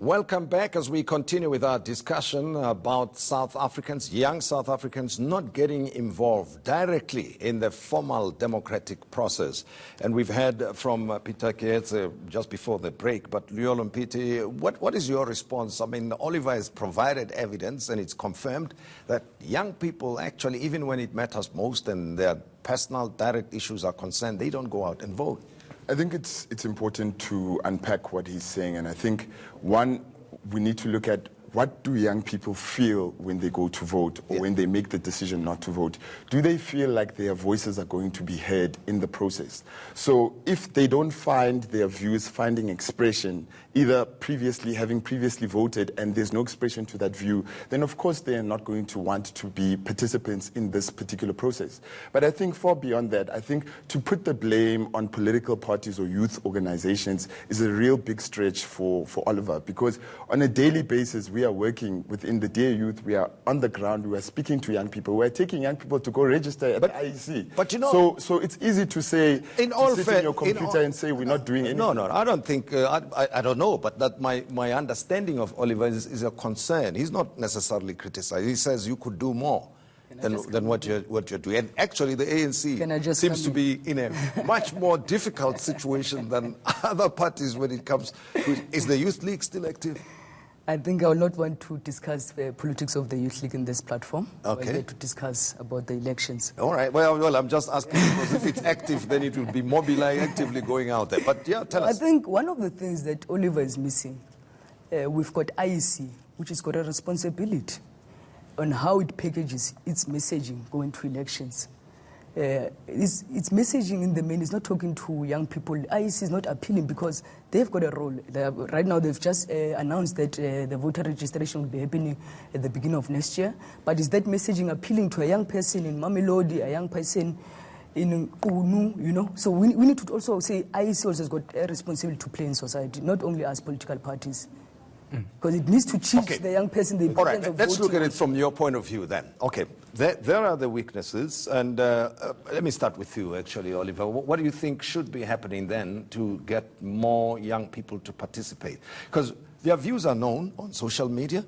Welcome back as we continue with our discussion about South Africans, young South Africans not getting involved directly in the formal democratic process. And we've heard from Peter Keetze just before the break, but Luyolo Mpiti, what is your response? I mean, Oliver has provided evidence and it's confirmed that young people actually, even when it matters most and their personal direct issues are concerned, they don't go out and vote. I think it's important to unpack what he's saying, and I think, one, we need to look at what do young people feel when they go to vote or when they make the decision not to vote. Do they feel like their voices are going to be heard in the process? So if they don't find their views finding expression, either having previously voted and there's no expression to that view, then of course they are not going to want to be participants in this particular process. But I think far beyond that, I think to put the blame on political parties or youth organizations is a real big stretch for Oliver, because on a daily basis we are working within the Dear Youth, we are on the ground, we are speaking to young people, we are taking young people to go register at the IEC. But you know, so it's easy to say, in all sit in your computer and say we're not doing anything. No, I don't think, I don't know, but that my understanding of Oliver is a concern. He's not necessarily criticized. He says you could do more than what you're doing. And actually the ANC seems to be in a much more difficult situation than other parties when it comes to, is the Youth League still active? I think I will not want to discuss the politics of the Youth League in this platform. Okay. We're here to discuss about the elections. All right. Well, I'm just asking because if it's active, then it will be mobilized, actively going out there. But yeah, tell us. I think one of the things that Oliver is missing, we've got IEC, which has got a responsibility on how it packages its messaging going to elections. Its messaging in the main is not talking to young people. IEC is not appealing because they've got a role. Right now they've just announced that the voter registration will be happening at the beginning of next year. But is that messaging appealing to a young person in Mamelodi, a young person in Unu, you know? So we need to also say IEC also has got a responsibility to play in society, not only as political parties. Because it needs to teach the young person the importance of voting. Let's look at it from your point of view then. Okay, there are the weaknesses, and let me start with you actually, Oliver. What do you think should be happening then to get more young people to participate? Because their views are known on social media.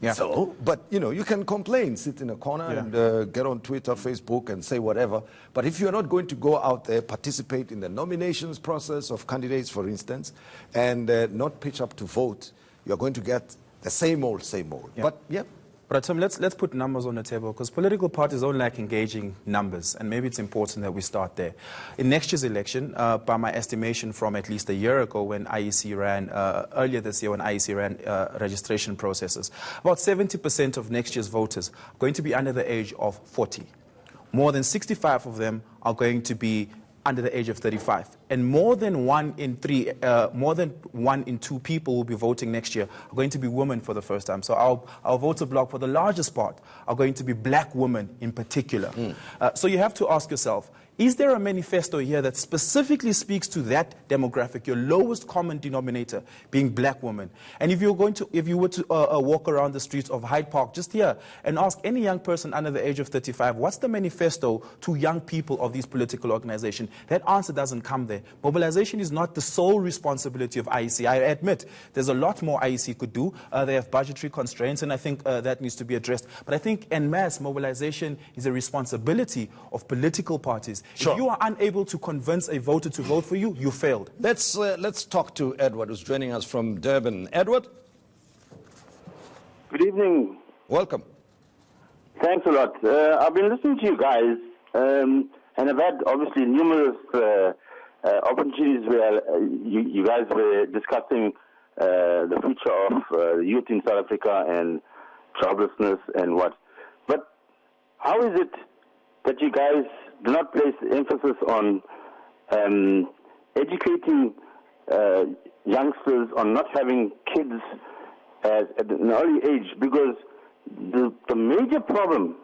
Yeah. So, but you know, you can complain, sit in a corner and get on Twitter, Facebook and say whatever. But if you're not going to go out there, participate in the nominations process of candidates, for instance, and not pitch up to vote, you're going to get the same old. Yeah. But Tim, let's put numbers on the table, because political parties don't like engaging numbers, and maybe it's important that we start there. In next year's election, by my estimation from at least a year ago when IEC ran, earlier this year when IEC ran registration processes, about 70% of next year's voters are going to be under the age of 40. More than 65 of them are going to be under the age of 35. And more than 1 in 2 people who will be voting next year are going to be women for the first time. So our voter bloc, for the largest part, are going to be black women in particular. So you have to ask yourself, is there a manifesto here that specifically speaks to that demographic, your lowest common denominator being black women? And if you were to walk around the streets of Hyde Park just here and ask any young person under the age of 35, what's the manifesto to young people of these political organizations? That answer doesn't come there. Mobilization is not the sole responsibility of IEC. I admit there's a lot more IEC could do. They have budgetary constraints, and I think that needs to be addressed. But I think en masse mobilization is a responsibility of political parties. Sure. If you are unable to convince a voter to vote for you, you failed. Let's talk to Edward, who's joining us from Durban. Edward? Good evening. Welcome. Thanks a lot. I've been listening to you guys, and I've had obviously numerous opportunities where you guys were discussing the future of youth in South Africa and joblessness and what. But how is it that you guys do not place emphasis on educating youngsters on not having kids at an early age? Because the major problem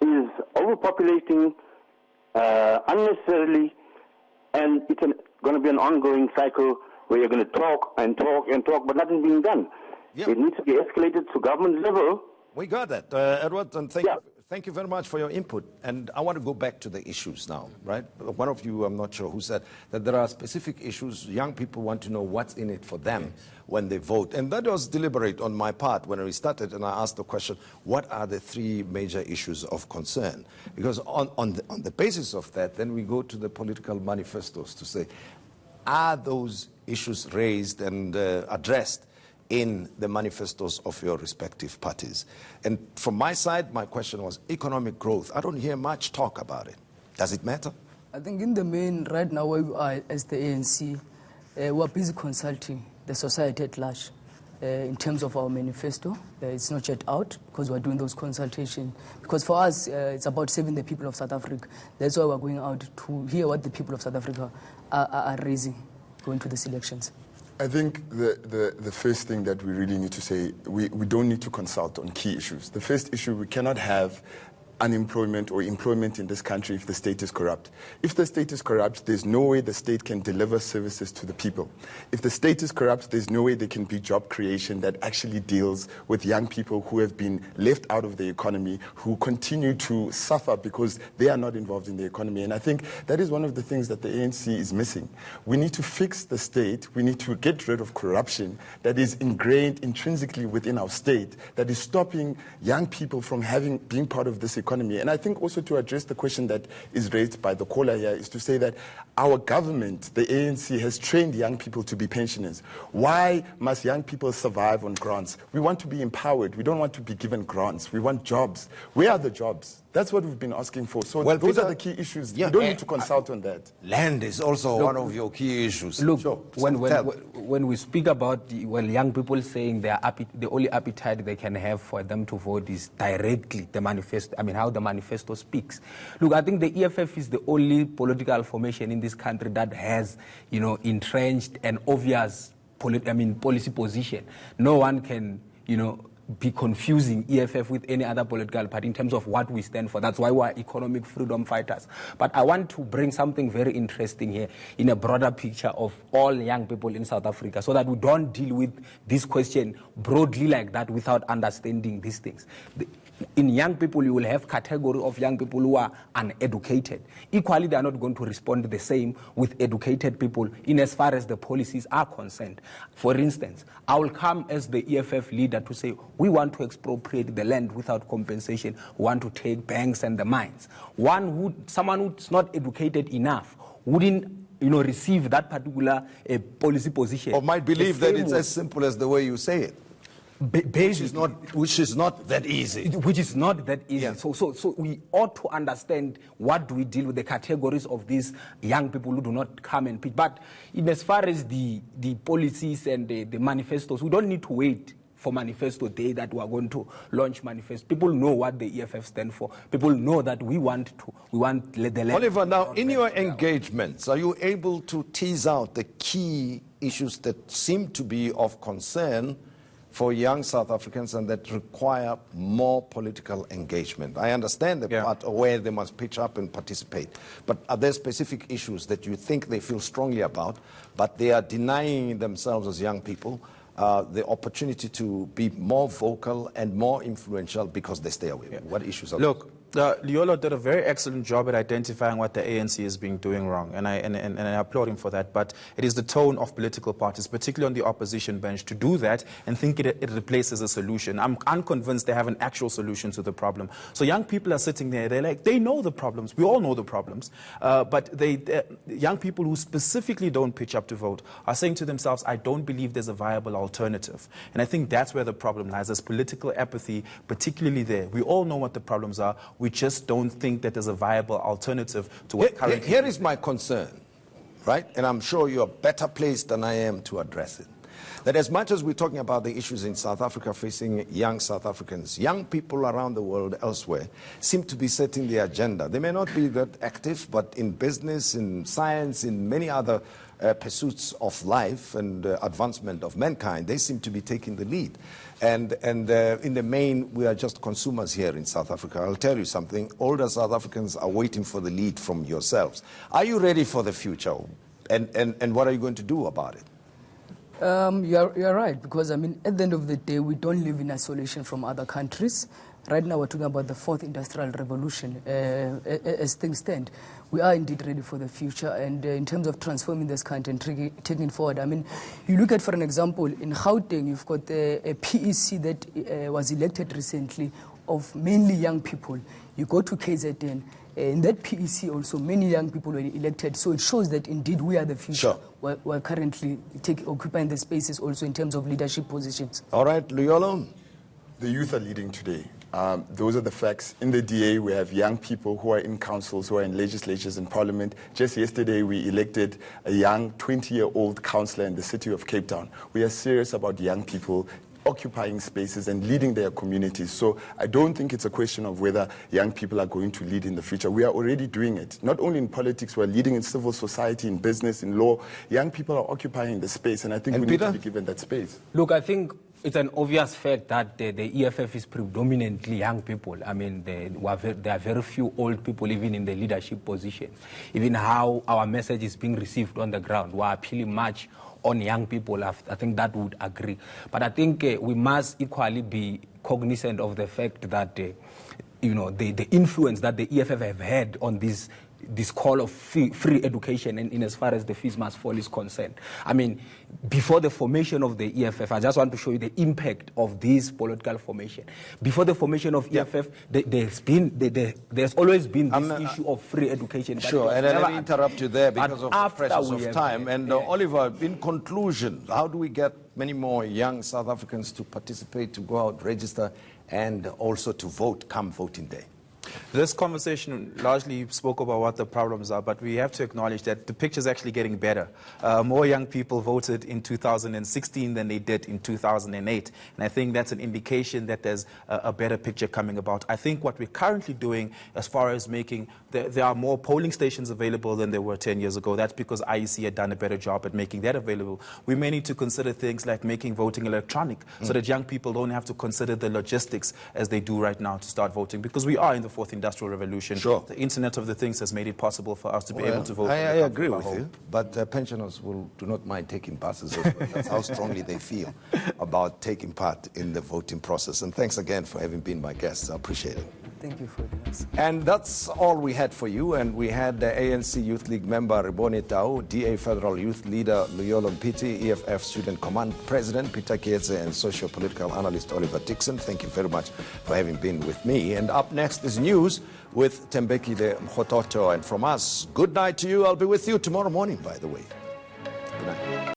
is overpopulating unnecessarily, and it's going to be an ongoing cycle where you're going to talk and talk and talk, but nothing being done. Yep. It needs to be escalated to government level. We got that, Edward, and Thank you very much for your input. And I want to go back to the issues now, right? One of you, I'm not sure who said that there are specific issues. Young people want to know what's in it for them when they vote. And that was deliberate on my part when we started, and I asked the question, what are the three major issues of concern? Because on the basis of that, then we go to the political manifestos to say, are those issues raised and addressed in the manifestos of your respective parties? And from my side, my question was economic growth. I don't hear much talk about it. Does it matter? I think in the main, right now where we are as the ANC, we're busy consulting the society at large in terms of our manifesto. It's not yet out because we're doing those consultations. Because for us, it's about saving the people of South Africa. That's why we're going out to hear what the people of South Africa are raising going to these elections. I think the first thing that we really need to say, we don't need to consult on key issues. The first issue, we cannot have unemployment or employment in this country if the state is corrupt. If the state is corrupt, there's no way the state can deliver services to the people. If the state is corrupt, there's no way there can be job creation that actually deals with young people who have been left out of the economy, who continue to suffer because they are not involved in the economy. And I think that is one of the things that the ANC is missing. We need to fix the state. We need to get rid of corruption that is ingrained intrinsically within our state, that is stopping young people from being part of this economy. And I think also to address the question that is raised by the caller here is to say that our government, the ANC, has trained young people to be pensioners. Why must young people survive on grants? We want to be empowered. We don't want to be given grants. We want jobs. Where are the jobs? That's what we've been asking for. So well, those Peter, are the key issues. Yeah, we don't need to consult on that. Land is also one of your key issues. Look, Sure. when we speak about young people saying the only appetite they can have for them to vote is directly the manifesto. I mean, how the manifesto speaks. Look, I think the EFF is the only political formation in this country that has, entrenched and obvious policy position. No one can, be confusing EFF with any other political party in terms of what we stand for. That's why we're economic freedom fighters. But I want to bring something very interesting here in a broader picture of all young people in South Africa so that we don't deal with this question broadly like that without understanding these things. In young people, you will have category of young people who are uneducated. Equally, they are not going to respond the same with educated people in as far as the policies are concerned. For instance, I will come as the EFF leader to say, we want to expropriate the land without compensation. We want to take banks and the mines. Someone who's not educated enough wouldn't receive that particular policy position. Or might believe that it's as simple as the way you say it. Which is not that easy. Which is not that easy. Yeah. So we ought to understand what do we deal with the categories of these young people who do not come and pitch. But as far as the policies and the manifestos, we don't need to wait for manifesto day that we are going to launch manifesto. People know what the EFF stand for. People know that we want the land. Oliver, now in your engagements, are you able to tease out the key issues that seem to be of concern for young South Africans and that require more political engagement? I understand the part where they must pitch up and participate, but are there specific issues that you think they feel strongly about, but they are denying themselves as young people the opportunity to be more vocal and more influential because they stay away? What issues are Look, Liolo did a very excellent job at identifying what the ANC has been doing wrong, and I applaud him for that. But it is the tone of political parties, particularly on the opposition bench, to do that and think it replaces a solution. I'm unconvinced they have an actual solution to the problem. So young people are sitting there, they know the problems. We all know the problems. But young people who specifically don't pitch up to vote are saying to themselves, I don't believe there's a viable alternative. And I think that's where the problem lies. There's political apathy, particularly there. We all know what the problems are. We just don't think that there's a viable alternative to what currently... Here is my concern, right? And I'm sure you're better placed than I am to address it. That as much as we're talking about the issues in South Africa facing young South Africans, young people around the world elsewhere seem to be setting the agenda. They may not be that active, but in business, in science, in many other pursuits of life and advancement of mankind, they seem to be taking the lead. And in the main, we are just consumers here in South Africa. I'll tell you something. Older South Africans are waiting for the lead from yourselves. Are you ready for the future? And what are you going to do about it? You're right, because, at the end of the day, we don't live in isolation from other countries. right now we're talking about the fourth industrial revolution. As things stand, we are indeed ready for the future. And in terms of transforming this country and taking forward, I mean, you look at, for an example, in Gauteng, you've got a PEC that was elected recently of mainly young people. You go to KZN, in that PEC also, many young people were elected. So it shows that indeed we are the future. Sure. We're currently occupying the spaces also in terms of leadership positions. All right, Luyolo. The youth are leading today. Those are the facts. In the DA, we have young people who are in councils, who are in legislatures and parliament. Just yesterday, we elected a young 20-year-old councillor in the city of Cape Town. We are serious about young people occupying spaces and leading their communities. So I don't think it's a question of whether young people are going to lead in the future. We are already doing it. Not only in politics, we're leading in civil society, in business, in law. Young people are occupying the space, and I think we need to be given that space. Look, I think it's an obvious fact that the EFF is predominantly young people. I mean, there are very few old people even in the leadership positions. Even how our message is being received on the ground, we're appealing much on young people. I think that would agree. But I think we must equally be cognizant of the fact that, the influence that the EFF have had on this call of free education in as far as the fees must fall is concerned. I mean, before the formation of the EFF, I just want to show you the impact of this political formation. Before the formation of EFF, there's always been this issue of free education. Sure, and let me interrupt you there because of the pressures of time. And Oliver, in conclusion, how do we get many more young South Africans to participate, to go out, register, and also to vote come voting day? This conversation largely spoke about what the problems are, but we have to acknowledge that the picture is actually getting better. More young people voted in 2016 than they did in 2008, and I think that's an indication that there's a better picture coming about. I think what we're currently doing as far as making, there are more polling stations available than there were 10 years ago. That's because IEC had done a better job at making that available. We may need to consider things like making voting electronic so that young people don't have to consider the logistics as they do right now to start voting, because we are in the fourth industrial revolution. Sure. The Internet of the Things has made it possible for us to be able to vote. I agree with you, but pensioners do not mind taking buses as well. That's how strongly they feel about taking part in the voting process. And thanks again for having been my guests. I appreciate it. Thank you for this. And that's all we had for you. And we had the ANC Youth League member Rebone Tau, DA Federal Youth Leader Luyolo Mpiti, EFF Student Command President Peter Kietse, and socio-political analyst Oliver Dixon. Thank you very much for having been with me. And up next is news with Tembekile Mkhototo. And from us, good night to you. I'll be with you tomorrow morning, by the way. Good night.